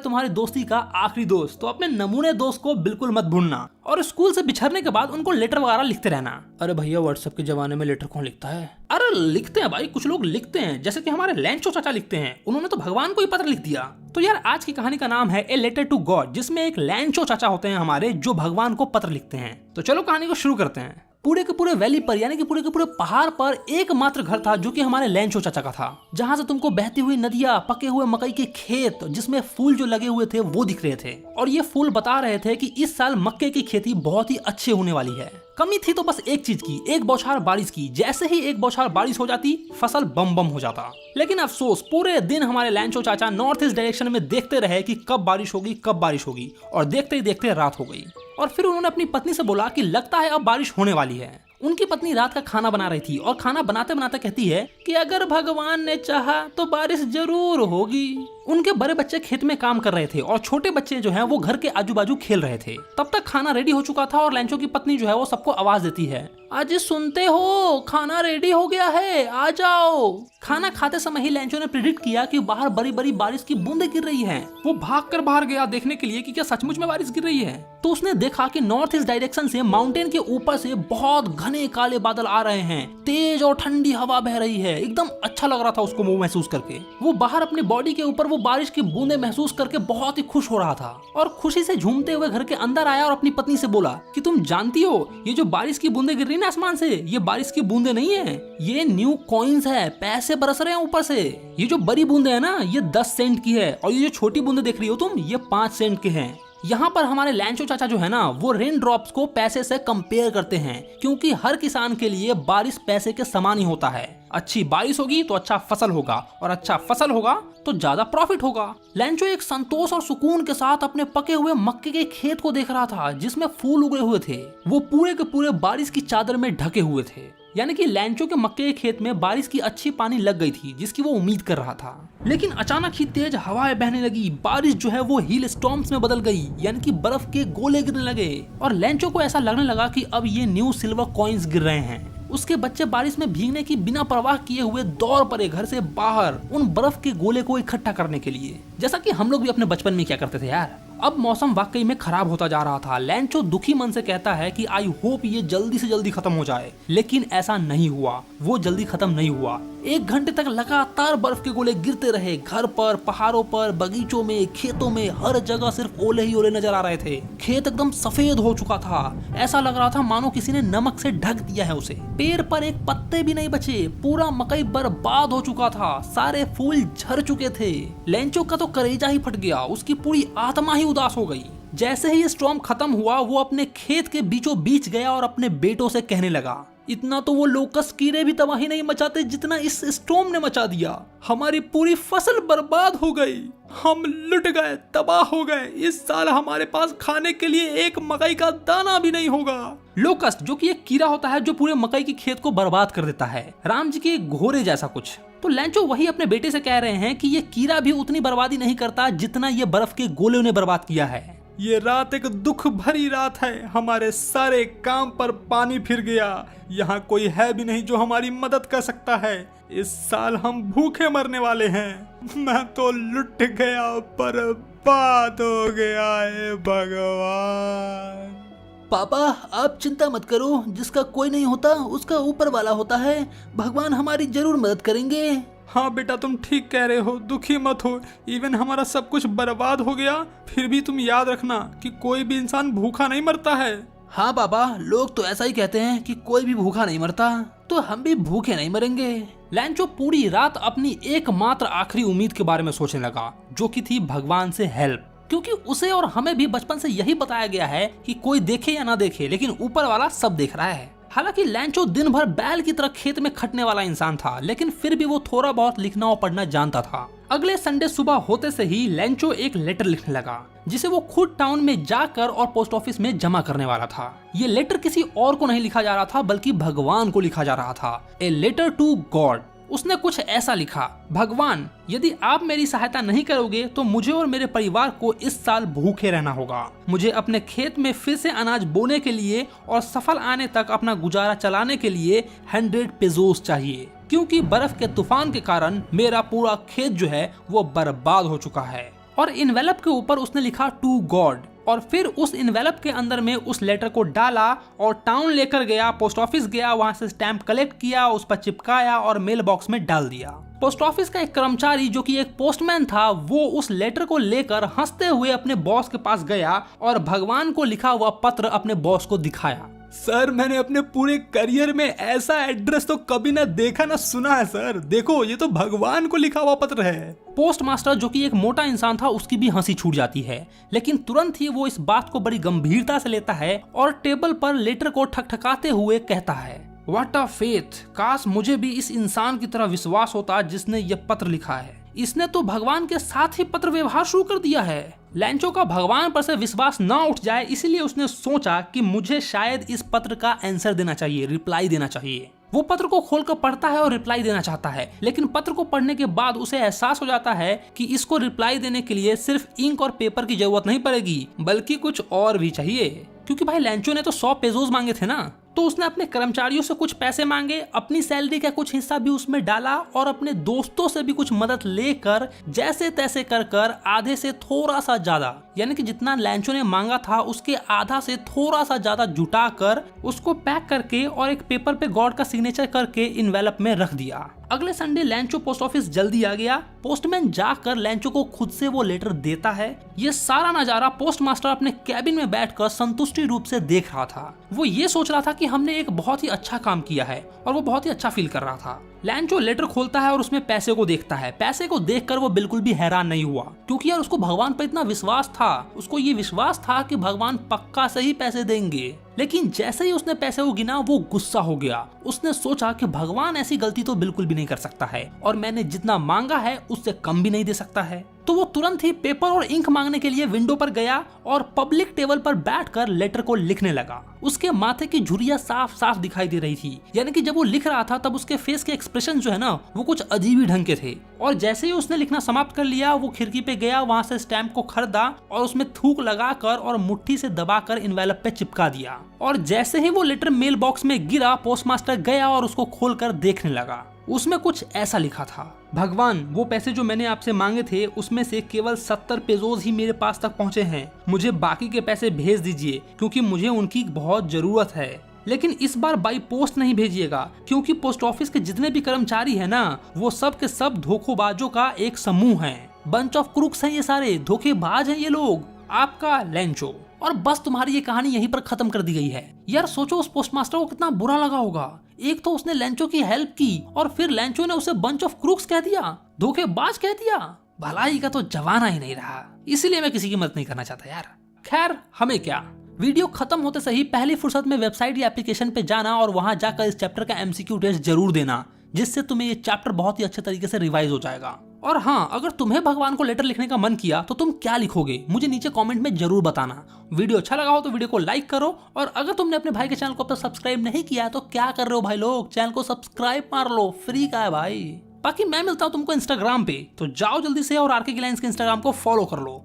तुम्हारी दोस्ती का आखिरी दोस्त, तो अपने नमूने दोस्त को बिल्कुल मत भूलना। और स्कूल से बिछड़ने के बाद उनको लेटर वगैरह लिखते रहना। अरे भैया व्हाट्सएप के जमाने में लेटर कौन लिखता है? अरे लिखते हैं भाई, कुछ लोग लिखते हैं, जैसे कि हमारे लैंचो चाचा लिखते हैं। उन्होंने तो भगवान को ही पत्र लिख दिया। तो यार आज की कहानी का नाम है ए लेटर टू गॉड, जिसमें एक लैंचो चाचा होते हैं हमारे, जो भगवान को पत्र लिखते हैं। तो चलो कहानी को शुरू करते हैं। पूरे के पूरे वैली पर, यानी कि पूरे के पूरे पहाड़ पर एकमात्र घर था जो कि हमारे लैंचो चाचा का था, जहां से तुमको बहती हुई नदियां, पके हुए मकई के खेत, जिसमें फूल जो लगे हुए थे वो दिख रहे थे। और ये फूल बता रहे थे कि इस साल मक्के की खेती बहुत ही अच्छी होने वाली है। कमी थी तो बस एक चीज की, एक बौछार बारिश की। जैसे ही एक बौछार बारिश हो जाती, फसल बम बम हो जाता। लेकिन अफसोस, पूरे दिन हमारे लैंचो चाचा नॉर्थ ईस्ट डायरेक्शन में देखते रहे कि कब बारिश होगी, कब बारिश होगी। और देखते ही देखते रात हो गई। और फिर उन्होंने अपनी पत्नी से बोला कि लगता है अब बारिश होने वाली है। उनकी पत्नी रात का खाना बना रही थी और खाना बनाते बनाते कहती है कि अगर भगवान ने चाहा तो बारिश जरूर होगी। उनके बड़े बच्चे खेत में काम कर रहे थे और छोटे बच्चे जो हैं वो घर के आजू बाजू खेल रहे थे। तब तक खाना रेडी हो चुका था और लैंचो की पत्नी जो है वो सबको आवाज देती है, आज सुनते हो, खाना रेडी हो गया है, आ जाओ। खाना खाते समय ही लैंचो ने प्रिडिक्ट किया कि बाहर बड़ी बड़ी बारिश की बूंदें गिर रही हैं। वो भागकर बाहर गया देखने के लिए कि क्या सचमुच में बारिश गिर रही है। तो उसने देखा कि नॉर्थ ईस्ट डायरेक्शन से माउंटेन के ऊपर से बहुत घने काले बादल आ रहे हैं। तेज और ठंडी हवा बह रही है। एकदम अच्छा लग रहा था उसको वो महसूस करके। वो बाहर अपनी बॉडी के ऊपर वो बारिश की बूंदें महसूस करके बहुत ही खुश हो रहा था और खुशी से झूमते हुए घर के अंदर आया और अपनी पत्नी से बोला कि तुम जानती हो, ये जो बारिश की बूंदें गिर रही ना आसमान से, ये बारिश की बूंदें नहीं है, ये न्यू कॉइन्स है, पैसे बरस रहे हैं ऊपर से। ये जो बड़ी बूंदें है ना, ये 10 सेंट की है और ये जो छोटी बूंदें देख रही हो तुम, ये 5 सेंट के हैं। यहाँ पर हमारे लैंचो चाचा जो है ना, वो रेन ड्रॉप्स को पैसे से कंपेयर करते हैं, क्योंकि हर किसान के लिए बारिश पैसे के समान ही होता है। अच्छी बारिश होगी तो अच्छा फसल होगा और अच्छा फसल होगा तो ज्यादा प्रॉफिट होगा। लैंचो एक संतोष और सुकून के साथ अपने पके हुए मक्के के खेत को देख रहा था, जिसमें फूल उगे हुए थे। वो पूरे के पूरे बारिश की चादर में ढके हुए थे। यानी कि लैंचो के मक्के के खेत में बारिश की अच्छी पानी लग गई थी, जिसकी वो उम्मीद कर रहा था। लेकिन अचानक ही तेज हवाएं बहने लगी। बारिश जो है वो हील स्टॉर्म्स में बदल गई, यानी कि बर्फ के गोले गिरने लगे। और लैंचो को ऐसा लगने लगा कि अब ये न्यू सिल्वर कॉइन्स गिर रहे हैं। उसके बच्चे बारिश में भीगने की बिना परवाह किए हुए दौड़ पड़े घर से बाहर उन बर्फ के गोले को इकट्ठा करने के लिए, जैसा कि हम लोग भी अपने बचपन में क्या करते थे यार। अब मौसम वाकई में खराब होता जा रहा था। लैंचो दुखी मन से कहता है कि आई होप ये जल्दी से जल्दी खत्म हो जाए, लेकिन ऐसा नहीं हुआ। वो जल्दी खत्म नहीं हुआ। 1 घंटे तक लगातार बर्फ के गोले गिरते रहे। घर पर, पहाड़ों पर, बगीचों में, खेतों में, हर जगह सिर्फ ओले ही ओले नजर आ रहे थे। खेत एकदम सफेद हो चुका था। ऐसा लग रहा था मानो किसी ने नमक से ढक दिया है उसे। पेड़ पर एक पत्ते भी नहीं बचे। पूरा मकई बर्बाद हो चुका था। सारे फूल झड़ चुके थे। लैंचो का तो कलेजा ही फट गया। उसकी पूरी आत्मा ही उदास हो गई। जैसे ही ये स्टॉर्म खत्म हुआ, वो अपने खेत के बीचों बीच गया और अपने बेटों से कहने लगा, इतना तो वो लोकस कीड़े भी तबाही नहीं मचाते जितना इस स्टॉर्म ने मचा दिया। हमारी पूरी फसल बर्बाद हो गई। हम लुट गए, तबाह हो गए। इस साल हमारे पास खाने के लिए एक मकई का दाना भी नहीं होगा। लोकस्ट जो कि एक कीड़ा होता है जो पूरे मकई के खेत को बर्बाद कर देता है, राम जी के घोड़े जैसा कुछ। तो लैंचो वही अपने बेटे से कह रहे हैं कि ये कीड़ा भी उतनी बर्बादी नहीं करता जितना ये बर्फ के गोले ने बर्बाद किया है। ये रात एक दुख भरी रात है। हमारे सारे काम पर पानी फिर गया। यहाँ कोई है भी नहीं जो हमारी मदद कर सकता है। इस साल हम भूखे मरने वाले हैं। मैं तो लुट गया, बर्बाद हो गया है भगवान। पापा आप चिंता मत करो, जिसका कोई नहीं होता उसका ऊपर वाला होता है। भगवान हमारी जरूर मदद करेंगे। हाँ बेटा तुम ठीक कह रहे हो, दुखी मत हो। इवन हमारा सब कुछ बर्बाद हो गया, फिर भी तुम याद रखना कि कोई भी इंसान भूखा नहीं मरता है। हाँ पापा, लोग तो ऐसा ही कहते हैं कि कोई भी भूखा नहीं मरता, तो हम भी भूखे नहीं मरेंगे। लैंचो पूरी रात अपनी एकमात्र आखिरी उम्मीद के बारे में सोचने लगा, जो कि थी भगवान से हेल्प। क्योंकि उसे और हमें भी बचपन से यही बताया गया है कि कोई देखे या ना देखे, लेकिन ऊपर वाला सब देख रहा है। हालांकि लैंचो दिन भर बैल की तरह खेत में खटने वाला इंसान था, लेकिन फिर भी वो थोड़ा बहुत लिखना और पढ़ना जानता था। अगले संडे सुबह होते से ही लैंचो एक लेटर लिखने लगा, जिसे वो खुद टाउन में जाकर और पोस्ट ऑफिस में जमा करने वाला था। ये लेटर किसी और को नहीं लिखा जा रहा था, बल्कि भगवान को लिखा जा रहा था। A letter to God. उसने कुछ ऐसा लिखा, भगवान यदि आप मेरी सहायता नहीं करोगे तो मुझे और मेरे परिवार को इस साल भूखे रहना होगा। मुझे अपने खेत में फिर से अनाज बोने के लिए और सफल आने तक अपना गुजारा चलाने के लिए 100 पेसोस चाहिए, क्योंकि बर्फ के तूफान के कारण मेरा पूरा खेत जो है वो बर्बाद हो चुका है। और इन्वेलप के ऊपर उसने लिखा टू गॉड और फिर उस इन्वेलप के अंदर में उस लेटर को डाला और टाउन लेकर गया, पोस्ट ऑफिस गया, वहां से स्टैंप कलेक्ट किया, उस पर चिपकाया और मेल बॉक्स में डाल दिया। पोस्ट ऑफिस का एक कर्मचारी जो कि एक पोस्टमैन था, वो उस लेटर को लेकर हंसते हुए अपने बॉस के पास गया और भगवान को लिखा हुआ पत्र अपने बॉस को दिखाया। सर, मैंने अपने पूरे करियर में ऐसा एड्रेस तो कभी ना देखा ना सुना है सर, देखो ये तो भगवान को लिखा हुआ पत्र है। पोस्ट मास्टर जो कि एक मोटा इंसान था, उसकी भी हंसी छूट जाती है, लेकिन तुरंत ही वो इस बात को बड़ी गंभीरता से लेता है और टेबल पर लेटर को ठकठकाते हुए कहता है, व्हाट अ फेथ, काश मुझे भी इस इंसान की तरह विश्वास होता जिसने ये पत्र लिखा है। इसने तो भगवान के साथ ही पत्र व्यवहार शुरू कर दिया है। लैंचो का भगवान पर से विश्वास न उठ जाए, इसलिए उसने सोचा कि मुझे शायद इस पत्र का आंसर देना चाहिए, रिप्लाई देना चाहिए। वो पत्र को खोलकर पढ़ता है और रिप्लाई देना चाहता है, लेकिन पत्र को पढ़ने के बाद उसे एहसास हो जाता है कि इसको रिप्लाई देने के लिए सिर्फ इंक और पेपर की जरूरत नहीं पड़ेगी, बल्कि कुछ और भी चाहिए। क्योंकि भाई लैंचो ने तो 100 पेजोस मांगे थे ना, तो उसने अपने कर्मचारियों से कुछ पैसे मांगे, अपनी सैलरी का कुछ हिस्सा भी उसमें डाला और अपने दोस्तों से भी कुछ मदद लेकर जैसे तैसे कर आधे से थोड़ा सा ज्यादा, यानी कि जितना लैंचो ने मांगा था उसके आधा से थोड़ा सा ज्यादा जुटा कर उसको पैक करके और एक पेपर पे गॉड का सिग्नेचर करके इन्वेलप में रख दिया। अगले संडे लैंचो पोस्ट ऑफिस जल्दी आ गया। पोस्टमैन जाकर लैंचो को खुद से वो लेटर देता है। ये सारा नजारा पोस्ट मास्टर अपने कैबिन में बैठकर संतुष्टि रूप से देख रहा था। वो ये सोच रहा था कि हमने एक बहुत ही अच्छा काम किया है और वो बहुत ही अच्छा फील कर रहा था। लैंचो लेटर खोलता है और उसमें पैसे को देखता है। पैसे को देखकर वो बिल्कुल भी हैरान नहीं हुआ, क्योंकि यार उसको भगवान पर इतना विश्वास था, उसको ये विश्वास था कि भगवान पक्का सही पैसे देंगे। लेकिन जैसे ही उसने पैसे को गिना वो गुस्सा हो गया। उसने सोचा कि भगवान ऐसी गलती तो बिल्कुल भी नहीं कर सकता है और मैंने जितना मांगा है उससे कम भी नहीं दे सकता है। तो वो तुरंत ही पेपर और इंक मांगने के लिए विंडो पर गया और पब्लिक टेबल पर बैठकर लेटर को लिखने लगा। उसके माथे की झुर्रियां साफ साफ दिखाई दे रही थी, यानी कि जब वो लिख रहा था तब उसके फेस के एक्सप्रेशन जो है ना वो कुछ अजीब ही ढंग के थे। और जैसे ही उसने लिखना समाप्त कर लिया, वो खिड़की पे गया, वहां से स्टैम्प को खरीदा और उसमें थूक लगाकर और मुट्ठी से दबाकर इन्वेलप पे चिपका दिया। और जैसे ही वो लेटर मेल बॉक्स में गिरा, पोस्टमास्टर गया और उसको खोलकर देखने लगा। उसमें कुछ ऐसा लिखा था, भगवान, वो पैसे जो मैंने आपसे मांगे थे उसमें से केवल 70 पेजोस ही मेरे पास तक पहुंचे हैं। मुझे बाकी के पैसे भेज दीजिए क्योंकि मुझे उनकी बहुत जरूरत है। लेकिन इस बार बाई पोस्ट नहीं भेजिएगा, क्योंकि पोस्ट ऑफिस के जितने भी कर्मचारी हैं ना, वो सब के सब धोखेबाजों का एक समूह है। बंच ऑफ क्रूक्स हैं ये सारे, धोखेबाज हैं ये लोग। आपका लैंचो। और बस तुम्हारी ये कहानी यहीं पर खत्म कर दी गई है। यार सोचो उस पोस्टमास्टर को कितना बुरा लगा होगा। एक तो उसने लैंचो की हेल्प की और फिर लैंचो ने उसे बंच ऑफ क्रूक्स कह दिया, धोखेबाज कह दिया। भलाई का तो जमाना ही नहीं रहा, इसीलिए मैं किसी की मदद नहीं करना चाहता यार। खैर हमें क्या, वीडियो खत्म होते सही पहली फुर्सत में वेबसाइट या एप्लीकेशन पे जाना और वहां जाकर इस चैप्टर का एमसीक्यू टेस्ट जरूर देना, जिससे तुम्हें ये चैप्टर बहुत ही अच्छे तरीके से रिवाइज हो जाएगा। और हाँ, अगर तुम्हें भगवान को लेटर लिखने का मन किया तो तुम क्या लिखोगे मुझे नीचे कमेंट में जरूर बताना। वीडियो अच्छा लगा हो तो वीडियो को लाइक करो, और अगर तुमने अपने भाई के चैनल को अब तक सब्सक्राइब नहीं किया तो क्या कर रहे हो भाई लोग, चैनल को सब्सक्राइब मार लो, फ्री का है भाई। बाकी मैं मिलता हूँ तुमको इंस्टाग्राम पे, तो जाओ जल्दी से और आरके के इंस्टाग्राम को फॉलो कर लो।